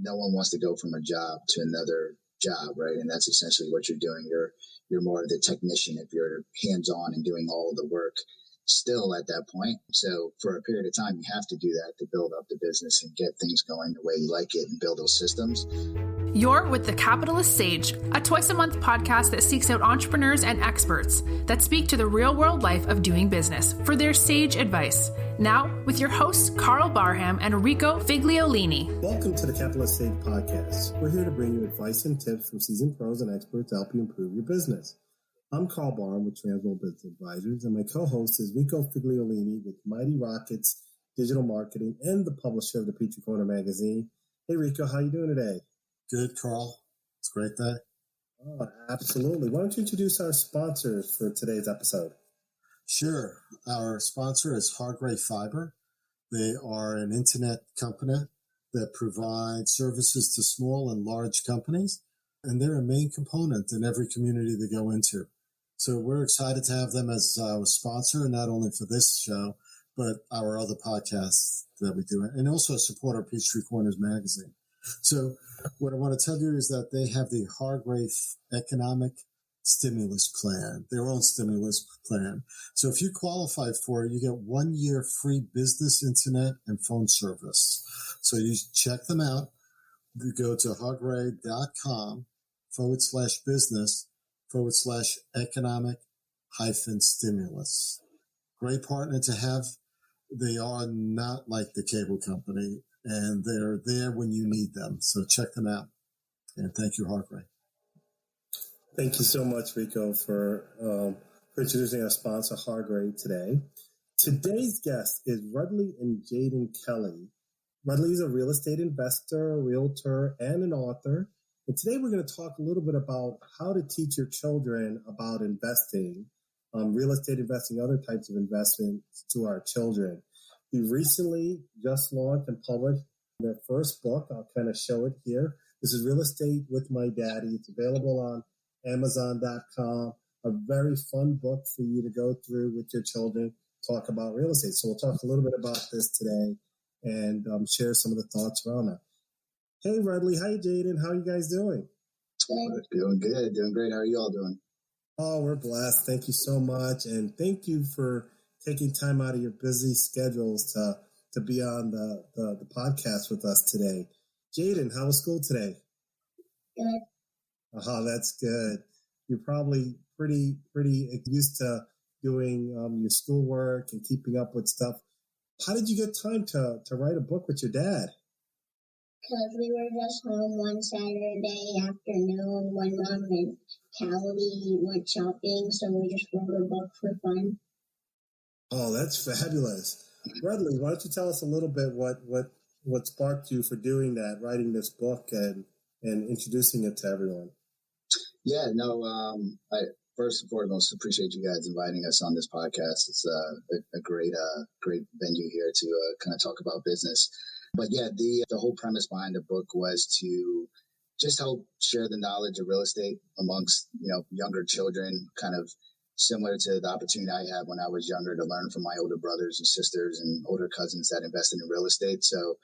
no one wants to go from a job to another job, right? And that's essentially what you're doing. You're more of the technician if you're hands-on and doing all the work still at that point. So for a period of time, you have to do that to build up the business and get things going the way you like it and build those systems. You're with The Capitalist Sage, a twice-a-month podcast that seeks out entrepreneurs and experts that speak to the real-world life of doing business for their sage advice. Now, with your hosts, Karl Barham and Rico Figliolini. Welcome to The Capitalist Sage podcast. We're here to bring you advice and tips from seasoned pros and experts to help you improve your business. I'm Karl Barham with Transworld Business Advisors, and my co-host is Rico Figliolini with Mighty Rockets Digital Marketing and the publisher of the Petrie Corner magazine. Hey, Rico, how you doing today? Good, Karl. It's a great day. Oh, absolutely. Why don't you introduce our sponsors for today's episode? Sure. Our sponsor is Hargrave Fiber. They are an internet company that provides services to small and large companies, and they're a main component in every community they go into. So we're excited to have them as our sponsor, not only for this show, but our other podcasts that we do, and also support our Petrie Corners magazine. So what I want to tell you is that they have the Hargrave Economic Stimulus Plan, their own stimulus plan. So if you qualify for it, you get 1 year free business internet and phone service. So you check them out. You go to hargrave.com/business/economic-stimulus. Great partner to have. They are not like the cable company, and they're there when you need them. So check them out. And thank you, Hargrave. Thank you so much, Rico, for introducing our sponsor, Hargrave, today. Today's guest is Rudley and Jayden Kelly. Rudley is a real estate investor, realtor, and an author. And today we're going to talk a little bit about how to teach your children about investing, real estate investing, other types of investments to our children. We recently just launched and published their first book. I'll kind of show it here. This is Real Estate with My Daddy. It's available on Amazon.com. A very fun book for you to go through with your children, talk about real estate. So we'll talk a little bit about this today and share some of the thoughts around that. Hey, Rudley. Hi, Jayden. How are you guys doing? Doing good. Doing great. How are you all doing? Oh, we're blessed. Thank you so much. And thank you for taking time out of your busy schedules to be on the podcast with us today. Jayden, how was school today? Good. Oh, that's good. You're probably pretty used to doing your schoolwork and keeping up with stuff. How did you get time to write a book with your dad? Because we were just home one Saturday afternoon when Mom and Callie went shopping, so we just wrote a book for fun. Oh, that's fabulous. Rudley, why don't you tell us a little bit what sparked you for doing that, writing this book and introducing it to everyone? Yeah, no, I first and foremost appreciate you guys inviting us on this podcast. It's a great venue here to kind of talk about business. But yeah, the whole premise behind the book was to just help share the knowledge of real estate amongst, younger children, kind of similar to the opportunity I had when I was younger to learn from my older brothers and sisters and older cousins that invested in real estate. So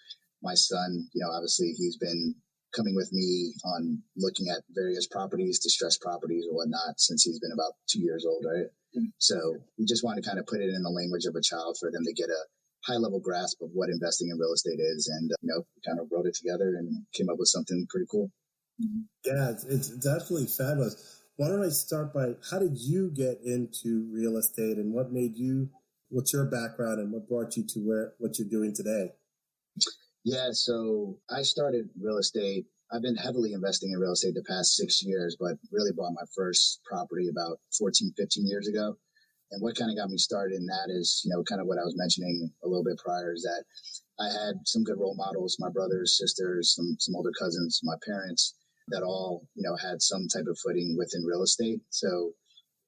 my son, obviously he's been coming with me on looking at various properties, distressed properties or whatnot, since he's been about 2 years old, right? Mm-hmm. So we just want to kind of put it in the language of a child for them to get a high-level grasp of what investing in real estate is. And, we kind of wrote it together and came up with something pretty cool. Yeah, it's absolutely fabulous. Why don't I start by, how did you get into real estate and what's your background and what brought you to what you're doing today? Yeah, so I started real estate. I've been heavily investing in real estate the past 6 years, but really bought my first property about 14, 15 years ago. And what kind of got me started in that is, kind of what I was mentioning a little bit prior is that I had some good role models, my brothers, sisters, some older cousins, my parents, that all, had some type of footing within real estate. So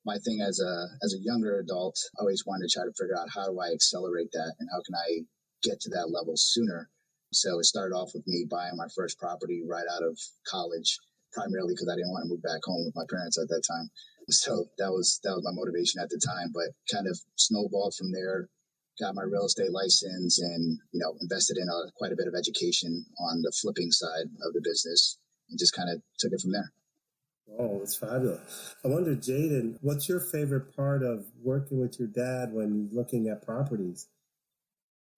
my thing as a younger adult, I always wanted to try to figure out how do I accelerate that and how can I get to that level sooner. So it started off with me buying my first property right out of college, primarily because I didn't want to move back home with my parents at that time. So that was my motivation at the time, but kind of snowballed from there. got my real estate license and, invested in quite a bit of education on the flipping side of the business and just kind of took it from there. Oh, it's fabulous. I wonder, Jayden, what's your favorite part of working with your dad when he's looking at properties?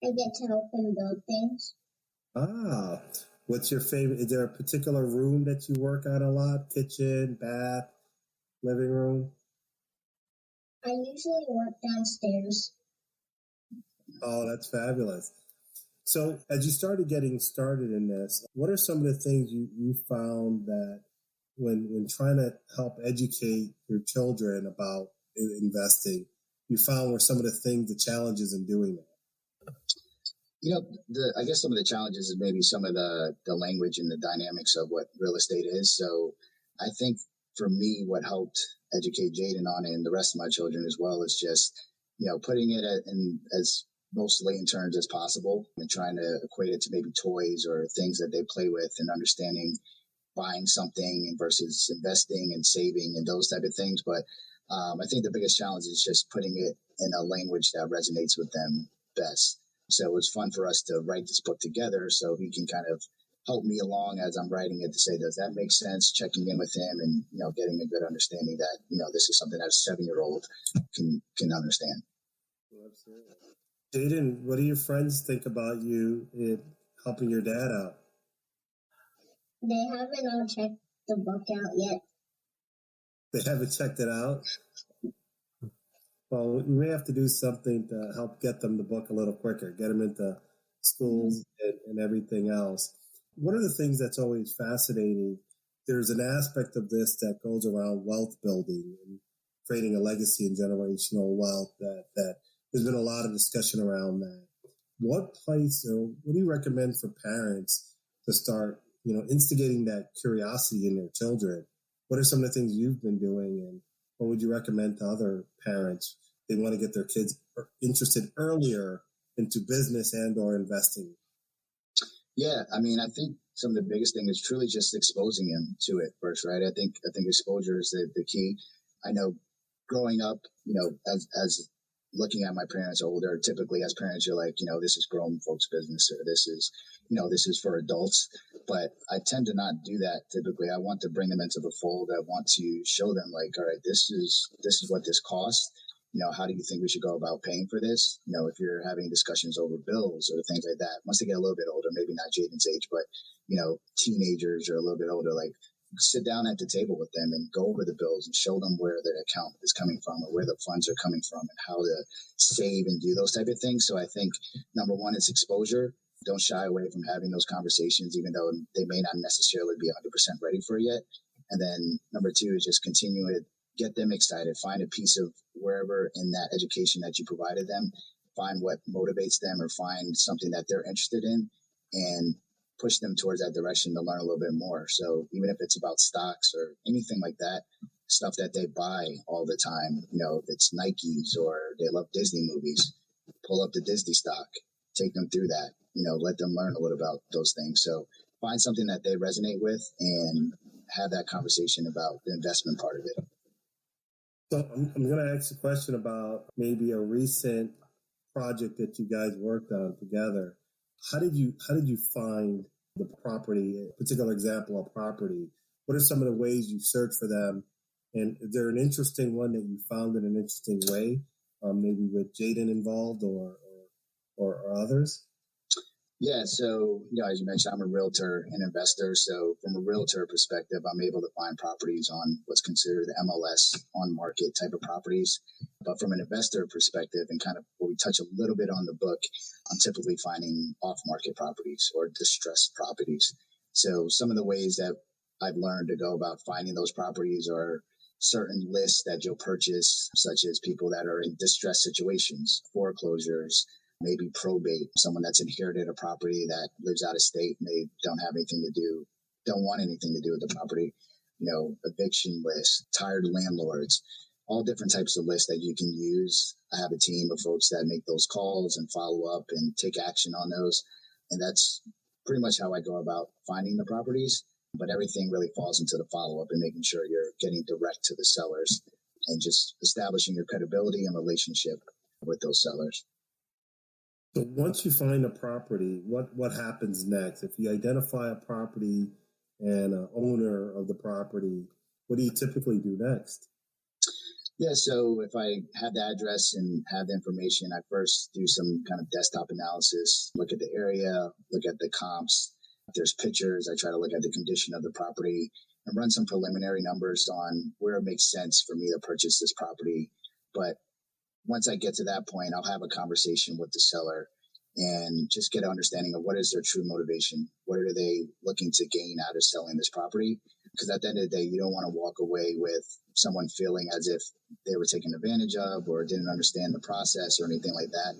I get to help him build things. Ah, what's your favorite? Is there a particular room that you work on a lot? Kitchen, bath, living room? I usually work downstairs. Oh, that's fabulous. So as you started getting started in this, what are some of the things you found that when trying to help educate your children about investing, you found were some of the things, the challenges in doing that? I guess some of the challenges is maybe some of the language and the dynamics of what real estate is. So I think for me, what helped educate Jayden on it and the rest of my children as well is just, putting it in as most layman terms as possible and trying to equate it to maybe toys or things that they play with and understanding buying something versus investing and saving and those type of things. But I think the biggest challenge is just putting it in a language that resonates with them best. So it was fun for us to write this book together so he can kind of help me along as I'm writing it to say, does that make sense? Checking in with him and, getting a good understanding that, this is something that a 7-year-old can understand. Absolutely. Jayden, what do your friends think about you helping your dad out? They haven't all checked the book out yet. They haven't checked it out? Well, we may have to do something to help get them the book a little quicker, get them into schools and everything else. One of the things that's always fascinating, there's an aspect of this that goes around wealth building and creating a legacy and generational wealth that there's been a lot of discussion around that. What do you recommend for parents to start, instigating that curiosity in their children? What are some of the things you've been doing, and what would you recommend to other parents? They want to get their kids interested earlier into business and or investing. Yeah, I mean, I think some of the biggest thing is truly just exposing them to it first, right? I think exposure is the key. I know growing up, as looking at my parents older, typically as parents, you're like, this is grown folks' business, or this is for adults. But I tend to not do that typically. I want to bring them into the fold. I want to show them like, all right, this is what this costs. How do you think we should go about paying for this? If you're having discussions over bills or things like that, once they get a little bit older, maybe not Jayden's age, but, teenagers or a little bit older, like sit down at the table with them and go over the bills and show them where their account is coming from or where the funds are coming from and how to save and do those type of things. So I think number one is exposure. Don't shy away from having those conversations, even though they may not necessarily be 100% ready for it yet. And then number two is just continue it. Get them excited. Find a piece of wherever in that education that you provided them. Find what motivates them or find something that they're interested in and push them towards that direction to learn a little bit more. So even if it's about stocks or anything like that, stuff that they buy all the time, if it's Nikes or they love Disney movies, pull up the Disney stock, take them through that, let them learn a little about those things. So find something that they resonate with and have that conversation about the investment part of it. So I'm going to ask a question about maybe a recent project that you guys worked on together. How did you find the property, a particular example of property? What are some of the ways you search for them? And is there an interesting one that you found in an interesting way, maybe with Jayden involved or others? Yeah, so, as you mentioned, I'm a realtor and investor. So from a realtor perspective, I'm able to find properties on what's considered the MLS on market type of properties. But from an investor perspective, and kind of what we touch a little bit on the book, I'm typically finding off market properties or distressed properties. So some of the ways that I've learned to go about finding those properties are certain lists that you'll purchase, such as people that are in distressed situations, foreclosures, maybe probate, someone that's inherited a property that lives out of state and they don't want anything to do with the property, eviction lists, tired landlords, all different types of lists that you can use. I have a team of folks that make those calls and follow up and take action on those. And that's pretty much how I go about finding the properties. But everything really falls into the follow up and making sure you're getting direct to the sellers and just establishing your credibility and relationship with those sellers. So once you find a property, what happens next? If you identify a property and an owner of the property, what do you typically do next? Yeah, so if I have the address and have the information, I first do some kind of desktop analysis, look at the area, look at the comps. If there's pictures, I try to look at the condition of the property and run some preliminary numbers on where it makes sense for me to purchase this property. But once I get to that point, I'll have a conversation with the seller and just get an understanding of what is their true motivation. What are they looking to gain out of selling this property? Because at the end of the day, you don't want to walk away with someone feeling as if they were taken advantage of or didn't understand the process or anything like that.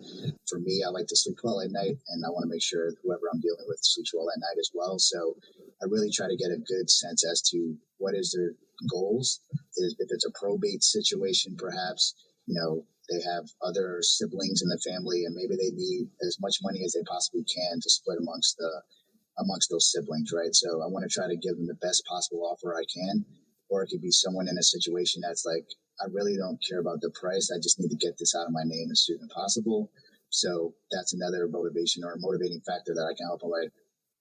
For me, I like to sleep well at night, and I want to make sure whoever I'm dealing with sleeps well at night as well. So I really try to get a good sense as to what is their goals. If it's a probate situation, perhaps, they have other siblings in the family and maybe they need as much money as they possibly can to split amongst those siblings, right? So I want to try to give them the best possible offer I can. Or it could be someone in a situation that's like, I really don't care about the price. I just need to get this out of my name as soon as possible. So that's another motivation or a motivating factor that I can help them, like,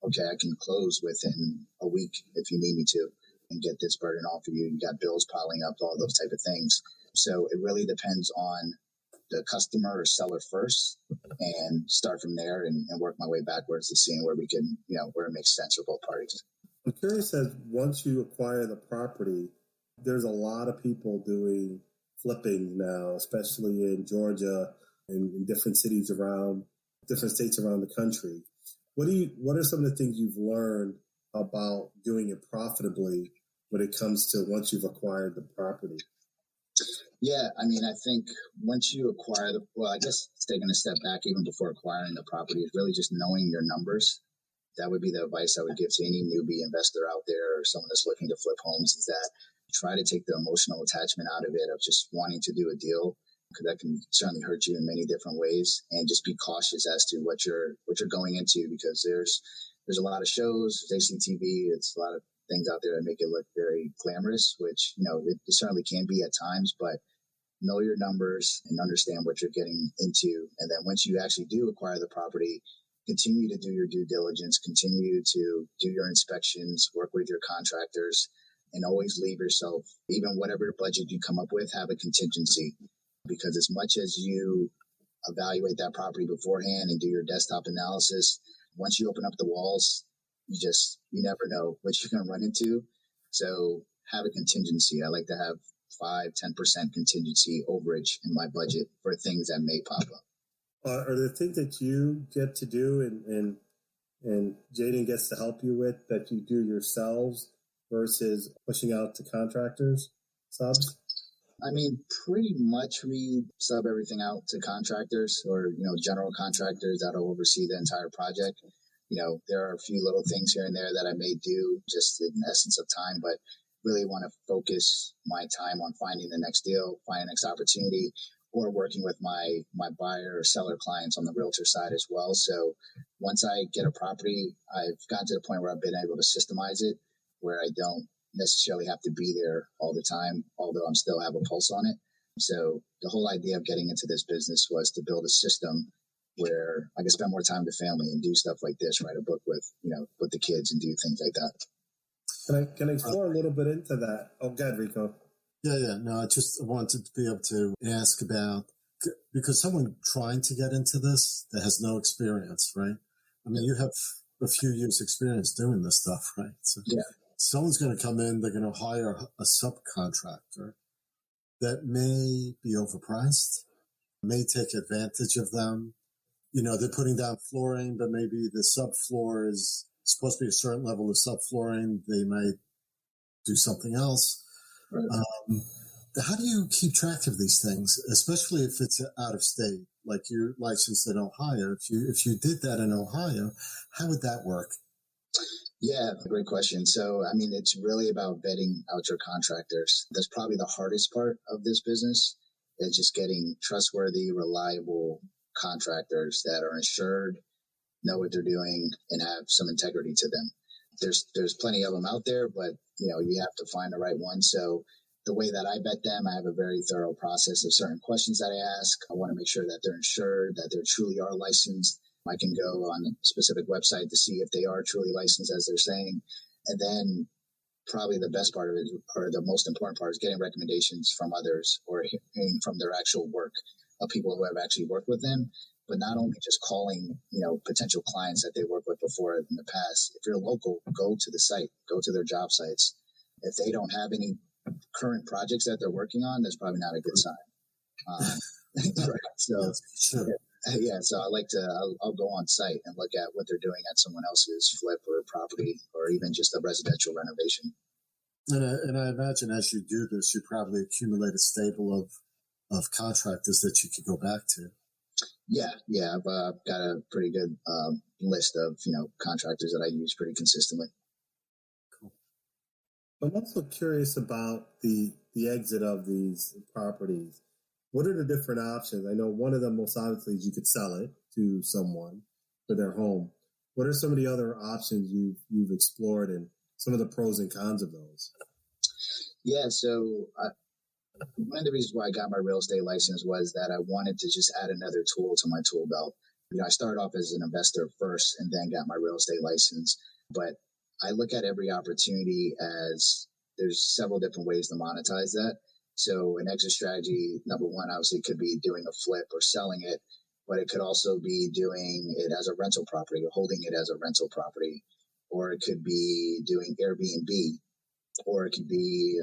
okay, I can close within a week if you need me to and get this burden off of you. You got bills piling up, all those type of things. So it really depends on the customer or seller first and start from there and work my way backwards to seeing where we can, where it makes sense for both parties. I'm curious, as once you acquire the property, there's a lot of people doing flipping now, especially in Georgia and in different cities around different states around the country. What are some of the things you've learned about doing it profitably when it comes to once you've acquired the property? Yeah, I think once you acquire I guess taking a step back even before acquiring the property is really just knowing your numbers. That would be the advice I would give to any newbie investor out there or someone that's looking to flip homes, is that try to take the emotional attachment out of it of just wanting to do a deal, because that can certainly hurt you in many different ways, and just be cautious as to what you're going into, because there's a lot of shows, there's HCTV, it's a lot of things out there that make it look very glamorous, which, it certainly can be at times, but know your numbers and understand what you're getting into. And then once you actually do acquire the property, continue to do your due diligence, continue to do your inspections, work with your contractors, and always leave yourself, even whatever budget you come up with, have a contingency. Because as much as you evaluate that property beforehand and do your desktop analysis, once you open up the walls, you never know what you're going to run into. So have a contingency. I like to have 5-10% contingency overage in my budget for things that may pop up. Are there things that you get to do and Jayden gets to help you with that you do yourselves versus pushing out to contractors, subs? Pretty much we sub everything out to contractors or, general contractors that'll oversee the entire project. There are a few little things here and there that I may do just in the essence of time, but really want to focus my time on finding the next deal, finding the next opportunity, or working with my buyer or seller clients on the realtor side as well. So once I get a property, I've gotten to the point where I've been able to systemize it, where I don't necessarily have to be there all the time, although I'm still have a pulse on it. So the whole idea of getting into this business was to build a system where I could spend more time with family and do stuff like this, write a book with the kids and do things like that. Can I explore a little bit into that? Oh, go ahead, Rico. Yeah. No, I just wanted to be able to ask about, because someone trying to get into this that has no experience, right? You have a few years experience doing this stuff, right? So yeah. Someone's going to come in, they're going to hire a subcontractor that may be overpriced, may take advantage of them. They're putting down flooring, but maybe the subfloor is supposed to be a certain level of subflooring. They might do something else. Right. How do you keep track of these things, especially if it's out of state, like you're licensed in Ohio? If you did that in Ohio, how would that work? Yeah, great question. So, it's really about vetting out your contractors. That's probably the hardest part of this business, is just getting trustworthy, reliable contractors that are insured, know what they're doing, and have some integrity to them. There's plenty of them out there, but you have to find the right one. So the way that I vet them, I have a very thorough process of certain questions that I ask. I want to make sure that they're insured, that they truly are licensed. I can go on a specific website to see if they are truly licensed as they're saying. And then probably the best part of it, or the most important part, is getting recommendations from others or hearing from their actual work of people who have actually worked with them. But not only just calling, potential clients that they worked with before in the past. If you're local, go to the site, go to their job sites. If they don't have any current projects that they're working on, that's probably not a good sign. Right. So, sure. So I'll go on site and look at what they're doing at someone else's flip or property, or even just a residential renovation. And I imagine as you do this, you probably accumulate a stable of contractors that you could go back to. Yeah. I've got a pretty good list of, contractors that I use pretty consistently. Cool. I'm also curious about the exit of these properties. What are the different options? I know one of them most obviously is you could sell it to someone for their home. What are some of the other options you've explored, and some of the pros and cons of those? Yeah, so one of the reasons why I got my real estate license was that I wanted to just add another tool to my tool belt. I started off as an investor first and then got my real estate license. But I look at every opportunity as there's several different ways to monetize that. So an exit strategy, number one, obviously could be doing a flip or selling it, but it could also be doing it as a rental property or holding it as a rental property, or it could be doing Airbnb, or it could be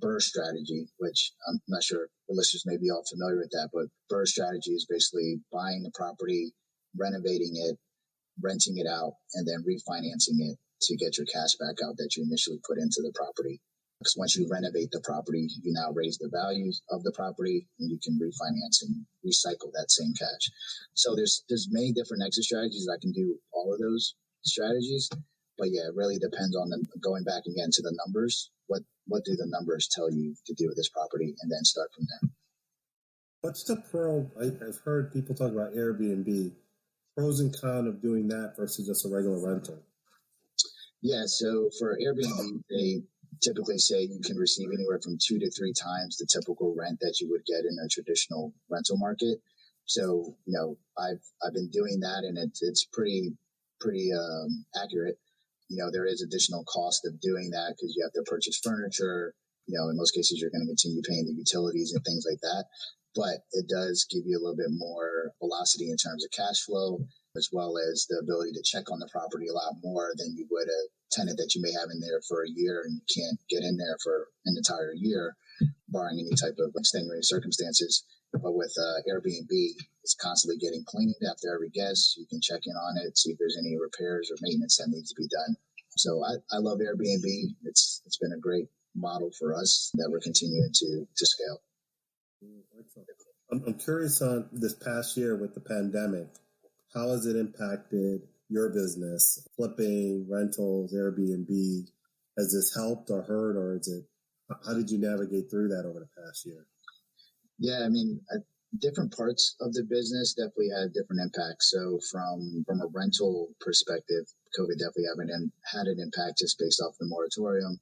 BRRRR strategy, which I'm not sure the listeners may be all familiar with that, but BRRRR strategy is basically buying the property, renovating it, renting it out, and then refinancing it to get your cash back out that you initially put into the property. Because once you renovate the property, you now raise the values of the property and you can refinance and recycle that same cash. So there's many different exit strategies. I can do all of those strategies. But yeah, it really depends on them. Going back again to the numbers. What do the numbers tell you to do with this property, and then start from there. What's the pro? I've heard people talk about Airbnb. Pros and cons of doing that versus just a regular rental. Yeah, so for Airbnb, they typically say you can receive anywhere from 2 to 3 times the typical rent that you would get in a traditional rental market. So, I've been doing that, and it's pretty accurate. There is additional cost of doing that because you have to purchase furniture. In most cases, you're going to continue paying the utilities and things like that. But it does give you a little bit more velocity in terms of cash flow, as well as the ability to check on the property a lot more than you would a tenant that you may have in there for a year and you can't get in there for an entire year, barring any type of extenuating circumstances. But with Airbnb, it's constantly getting cleaned after every guest. You can check in on it, see if there's any repairs or maintenance that needs to be done. So I love Airbnb. It's been a great model for us that we're continuing to scale. I'm curious on this past year with the pandemic, how has it impacted your business, flipping, rentals, Airbnb? Has this helped or hurt, or how did you navigate through that over the past year? Yeah, I mean, different parts of the business definitely had different impacts. So from a rental perspective, COVID definitely had an impact just based off the moratorium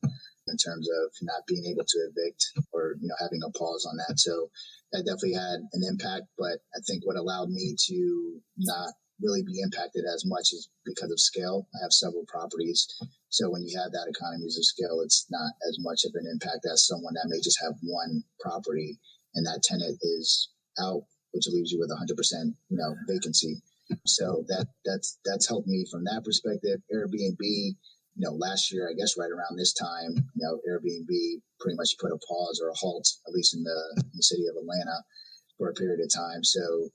in terms of not being able to evict or, having a pause on that. So that definitely had an impact. But I think what allowed me to not really be impacted as much is because of scale. I have several properties. So when you have that economies of scale, it's not as much of an impact as someone that may just have one property and that tenant is out, which leaves you with 100%, vacancy. So that's helped me from that perspective. Airbnb, last year, I guess right around this time, Airbnb pretty much put a pause or a halt, at least in the city of Atlanta, for a period of time. So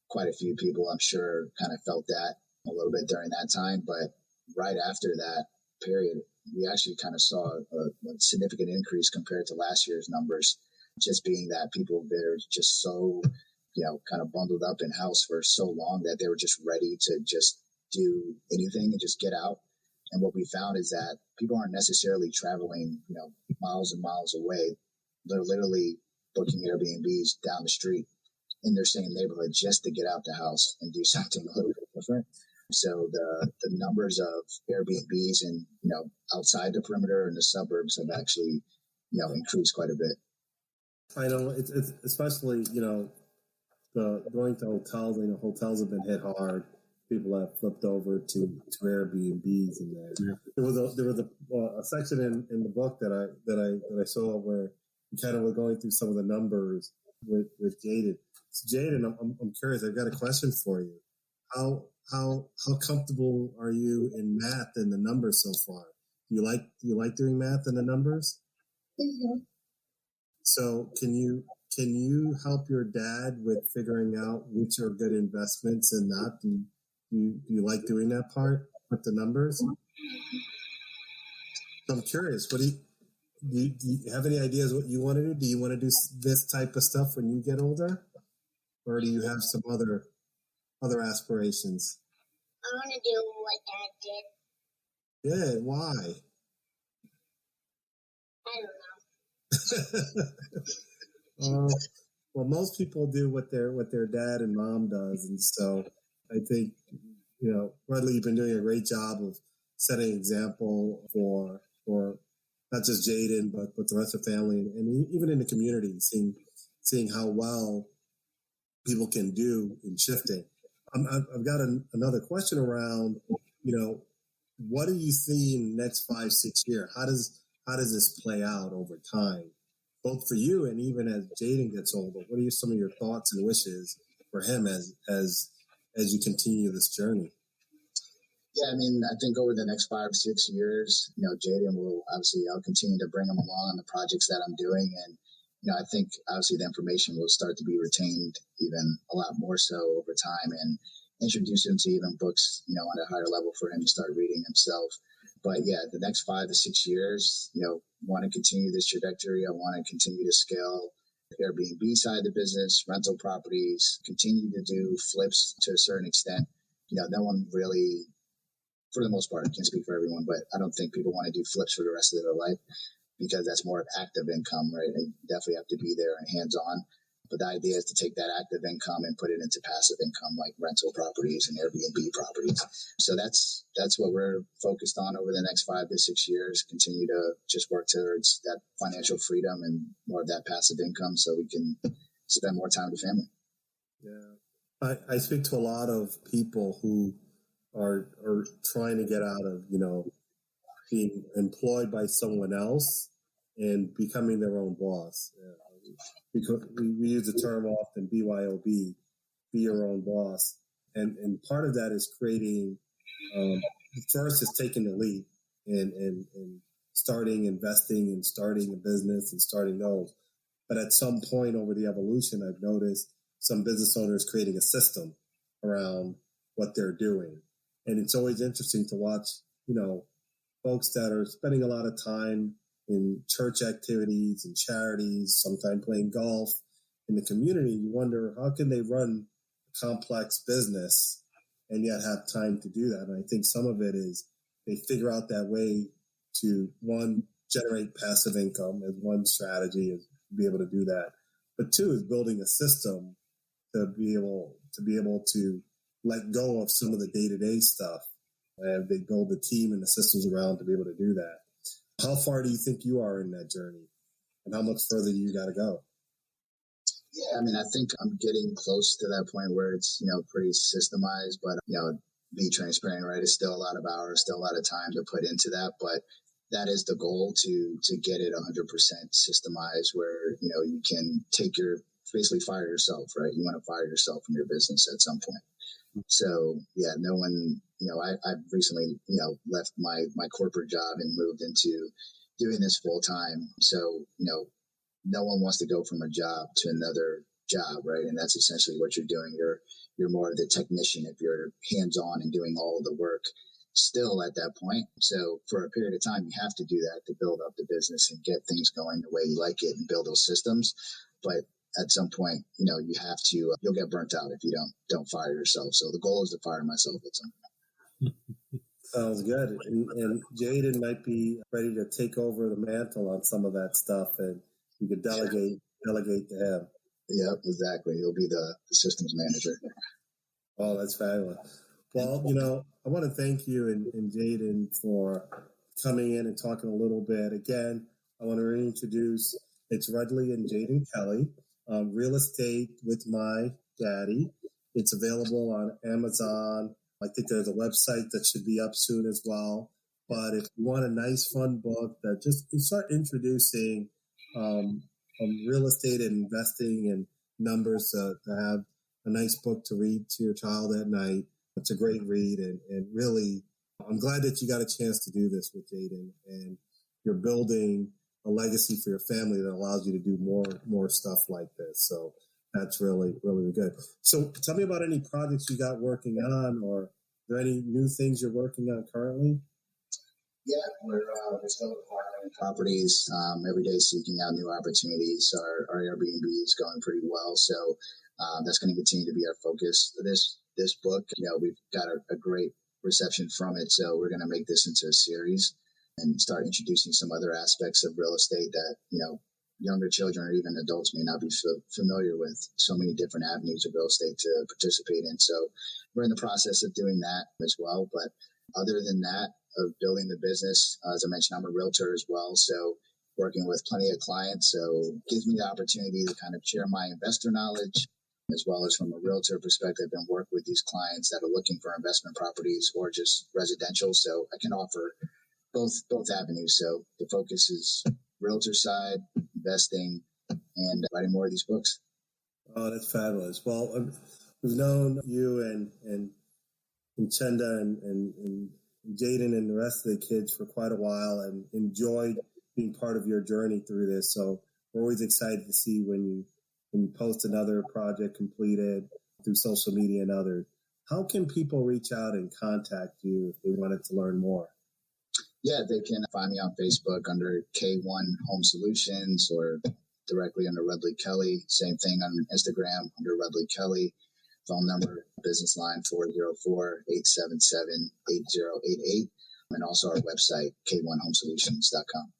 quite a few people, I'm sure, kind of felt that a little bit during that time. But right after that period, we actually kind of saw a significant increase compared to last year's numbers, just being that people, they're just so, kind of bundled up in house for so long that they were just ready to just do anything and just get out. And what we found is that people aren't necessarily traveling, miles and miles away. They're literally booking Airbnbs down the street in their same neighborhood just to get out the house and do something a little bit different. So the numbers of Airbnbs and, outside the perimeter and the suburbs have actually, increase quite a bit. I know it's especially, the going to hotels. Hotels have been hit hard. People have flipped over to Airbnbs, and there was a section in the book that I saw where you kind of were going through some of the numbers with Jayden. So Jayden, I'm curious. I've got a question for you. How comfortable are you in math and the numbers so far? Do you like doing math and the numbers? Mm-hmm. So can you help your dad with figuring out which are good investments and not? Do you like doing that part with the numbers? I'm curious. What do you have any ideas what you want to do? Do you want to do this type of stuff when you get older, or do you have some other aspirations? I want to do what Dad did. Yeah. Why? I don't know. Well, most people do what their dad and mom does, and so I think Rudley, you've been doing a great job of setting an example for not just Jayden, but the rest of the family, and even in the community, seeing how well people can do in shifting. I've got another question around, what do you see in the next 5-6 years? How does this play out over time, both for you and even as Jayden gets older? What are some of your thoughts and wishes for him as you continue this journey? Yeah, I think over the next 5 or 6 years, Jayden I'll continue to bring him along on the projects that I'm doing. And, I think obviously the information will start to be retained even a lot more so over time, and introduce him to even books, on a higher level for him to start reading himself. But yeah, the next 5 to 6 years, want to continue this trajectory. I want to continue to scale the Airbnb side of the business, rental properties, continue to do flips to a certain extent. No one really, for the most part, I can't speak for everyone, but I don't think people want to do flips for the rest of their life, because that's more of active income, right? They definitely have to be there and hands-on. But the idea is to take that active income and put it into passive income, like rental properties and Airbnb properties. So that's what we're focused on over the next 5 to 6 years. Continue to just work towards that financial freedom and more of that passive income, so we can spend more time with family. Yeah, I speak to a lot of people who are trying to get out of being employed by someone else and becoming their own boss. Because we use the term often, BYOB, be your own boss. And part of that is creating, first is taking the lead and starting investing and starting a business and starting those. But at some point over the evolution, I've noticed some business owners creating a system around what they're doing. And it's always interesting to watch, folks that are spending a lot of time in church activities and charities, sometimes playing golf in the community. You wonder, how can they run a complex business and yet have time to do that? And I think some of it is they figure out that way to, one, generate passive income as one strategy, is to be able to do that. But two is building a system to be able to let go of some of the day-to-day stuff. And they build the team and the systems around to be able to do that. How far do you think you are in that journey? And how much further do you got to go? Yeah, I think I'm getting close to that point where it's, pretty systemized, but, be transparent, right? It's still a lot of hours, still a lot of time to put into that, but that is the goal, to get it 100% systemized, where, you can basically fire yourself, right? You want to fire yourself from your business at some point. So yeah, no one, I've recently, left my corporate job and moved into doing this full time. So, no one wants to go from a job to another job, right? And that's essentially what you're doing. You're more of the technician if you're hands on and doing all of the work still at that point. So for a period of time, you have to do that to build up the business and get things going the way you like it and build those systems. But at some point, you have to, you'll get burnt out if you don't fire yourself. So the goal is to fire myself at some point. Sounds good. And Jayden might be ready to take over the mantle on some of that stuff, and you could delegate to him. Yep, exactly. He'll be the systems manager. Oh, that's fabulous. Well, I want to thank you and Jayden for coming in and talking a little bit. Again, I want to reintroduce, it's Rudley and Jayden Kelly, Real Estate with My Daddy. It's available on Amazon. I think there's a website that should be up soon as well. But if you want a nice, fun book that just start introducing real estate and investing and numbers to have a nice book to read to your child at night, it's a great read. And really, I'm glad that you got a chance to do this with Jayden. And you're building a legacy for your family that allows you to do more stuff like this. So that's really, really good. So tell me about any projects you got working on, or are there any new things you're working on currently? Yeah, we're still acquiring properties every day, seeking out new opportunities. Our Airbnb is going pretty well, so that's going to continue to be our focus. This book, we've got a great reception from it, so we're going to make this into a series and start introducing some other aspects of real estate that younger children or even adults may not be familiar with. So many different avenues of real estate to participate in. So we're in the process of doing that as well. But other than that, of building the business, as I mentioned, I'm a realtor as well. So working with plenty of clients. So it gives me the opportunity to kind of share my investor knowledge as well as from a realtor perspective and work with these clients that are looking for investment properties or just residential. So I can offer both avenues. So the focus is realtor side, investing, and writing more of these books. Oh, that's fabulous. Well, we've known you and Chenda and Jayden and the rest of the kids for quite a while and enjoyed being part of your journey through this. So we're always excited to see when you post another project completed through social media and others. How can people reach out and contact you if they wanted to learn more? Yeah, they can find me on Facebook under K1 Home Solutions or directly under Rudley Kelly. Same thing on Instagram under Rudley Kelly. Phone number, business line 404-877-8088. And also our website, k1homesolutions.com.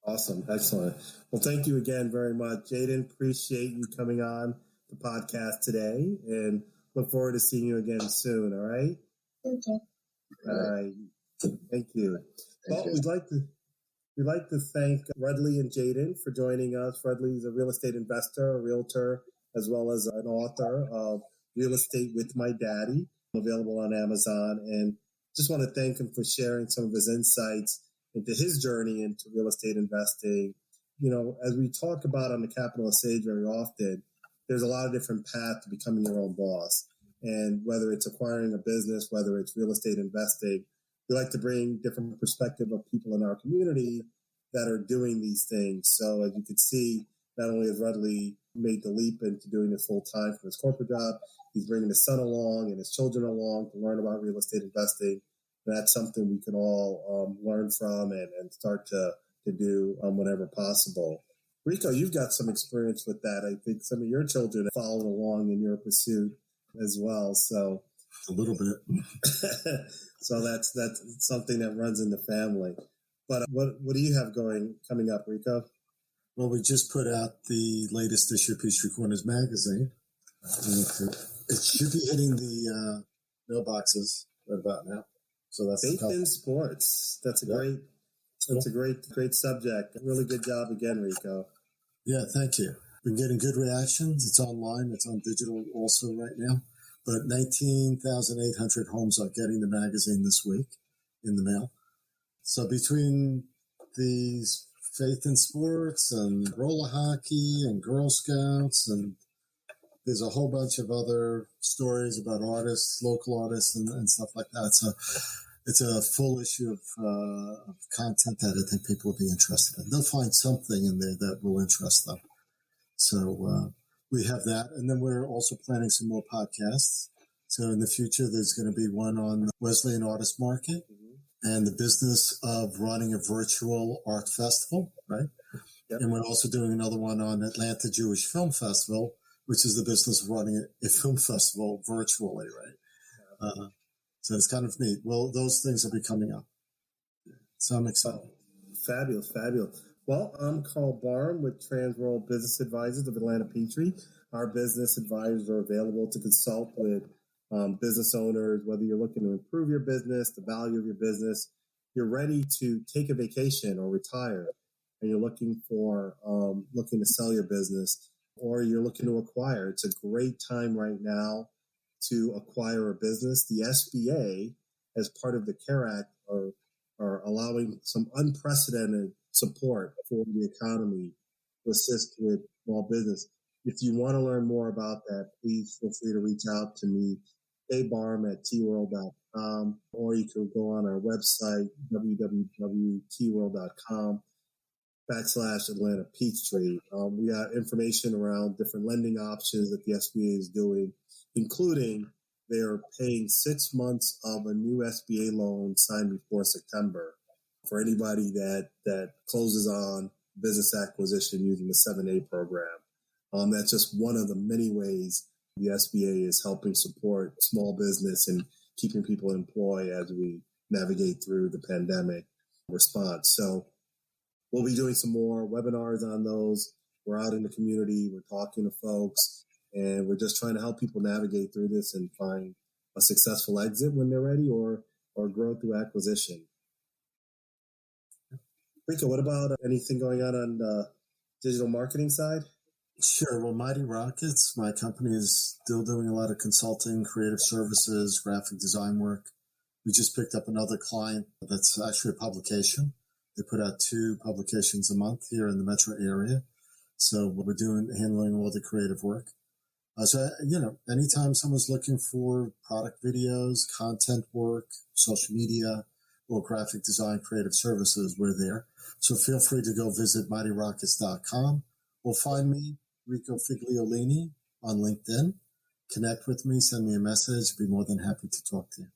Awesome. Excellent. Well, thank you again very much. Jayden, appreciate you coming on the podcast today and look forward to seeing you again soon. All right? Okay. All right. Thank you. Well, we'd like to thank Rudley and Jayden for joining us. Rudley is a real estate investor, a realtor, as well as an author of Real Estate with My Daddy, available on Amazon. And just want to thank him for sharing some of his insights into his journey into real estate investing. As we talk about on the Capital Sage very often, there's a lot of different paths to becoming your own boss. And whether it's acquiring a business, whether it's real estate investing, we like to bring different perspective of people in our community that are doing these things. So as you can see, not only has Rudley made the leap into doing this full time for his corporate job, he's bringing his son along and his children along to learn about real estate investing. That's something we can all learn from and start to do whenever possible. Rico, you've got some experience with that. I think some of your children have followed along in your pursuit as well. So a little bit. So that's something that runs in the family. But what do you have coming up, Rico? Well, we just put out the latest issue of Peachtree Corners magazine. It should be hitting the mailboxes right about now. So that's Faith in sports. That's a great subject. Really good job again, Rico. Yeah, thank you. Been getting good reactions. It's online. It's on digital also right now. But 19,800 homes are getting the magazine this week in the mail. So between these Faith in Sports and roller hockey and Girl Scouts, and there's a whole bunch of other stories about artists, local artists, and stuff like that. So it's a full issue of content that I think people will be interested in. They'll find something in there that will interest them. So we have that. And then we're also planning some more podcasts. So in the future, there's going to be one on the Wesleyan Artist Market and the business of running a virtual art festival, right? Yep. And we're also doing another one on Atlanta Jewish Film Festival, which is the business of running a film festival virtually, right? So it's kind of neat. Well, those things will be coming up. So I'm excited. Fabulous. Well, I'm Carl Barham with Transworld Business Advisors of Atlanta Peachtree. Our business advisors are available to consult with business owners, whether you're looking to improve your business, the value of your business, you're ready to take a vacation or retire. and you're looking to sell your business, or you're looking to acquire, it's a great time right now to acquire a business. The SBA, as part of the CARE Act, are allowing some unprecedented support for the economy to assist with small business. If you want to learn more about that, please feel free to reach out to me, kbarm@tworld.com, or you can go on our website, www.tworld.com/Atlanta Peachtree. We got information around different lending options that the SBA is doing, including they're paying 6 months of a new SBA loan signed before September for anybody that closes on business acquisition using the 7A program. That's just one of the many ways the SBA is helping support small business and keeping people employed as we navigate through the pandemic response. So we'll be doing some more webinars on those. We're out in the community. We're talking to folks, and we're just trying to help people navigate through this and find a successful exit when they're ready, or grow through acquisition. Rico, what about anything going on the digital marketing side? Sure. Well, Mighty Rockets, my company, is still doing a lot of consulting, creative services, graphic design work. We just picked up another client that's actually a publication. They put out 2 publications a month here in the metro area. So we're handling all the creative work. So, anytime someone's looking for product videos, content work, social media, or graphic design creative services, we're there. So feel free to go visit mightyrockets.com or find me, Rico Figliolini, on LinkedIn. Connect with me, send me a message. I'd be more than happy to talk to you.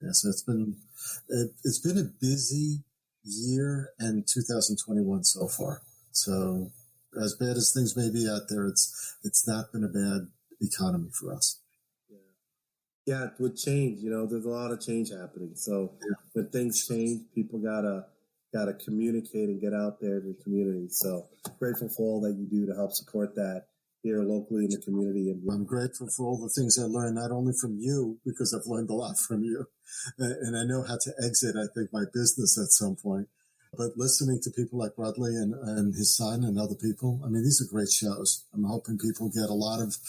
Yeah, so it's been a busy year and 2021 so far. So as bad as things may be out there, it's not been a bad economy for us. Yeah, with change, there's a lot of change happening. So when things change, people gotta communicate and get out there to the community. So grateful for all that you do to help support that here locally in the community. And I'm grateful for all the things I learned, not only from you, because I've learned a lot from you, and I know how to exit, I think, my business at some point. But listening to people like Rudley and his son and other people, I mean, these are great shows. I'm hoping people get a lot of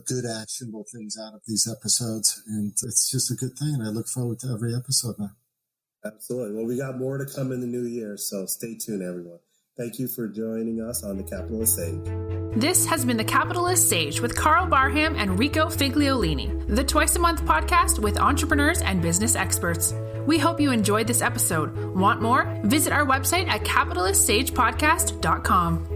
good, actionable things out of these episodes, and it's just a good thing, and I look forward to every episode now. Absolutely. Well, we got more to come in the new year, so stay tuned, everyone. Thank you for joining us on The Capitalist Sage. This has been The Capitalist Sage with Karl Barham and Rico Figliolini, the twice-a-month podcast with entrepreneurs and business experts. We hope you enjoyed this episode. Want more? Visit our website at capitaliststagepodcast.com.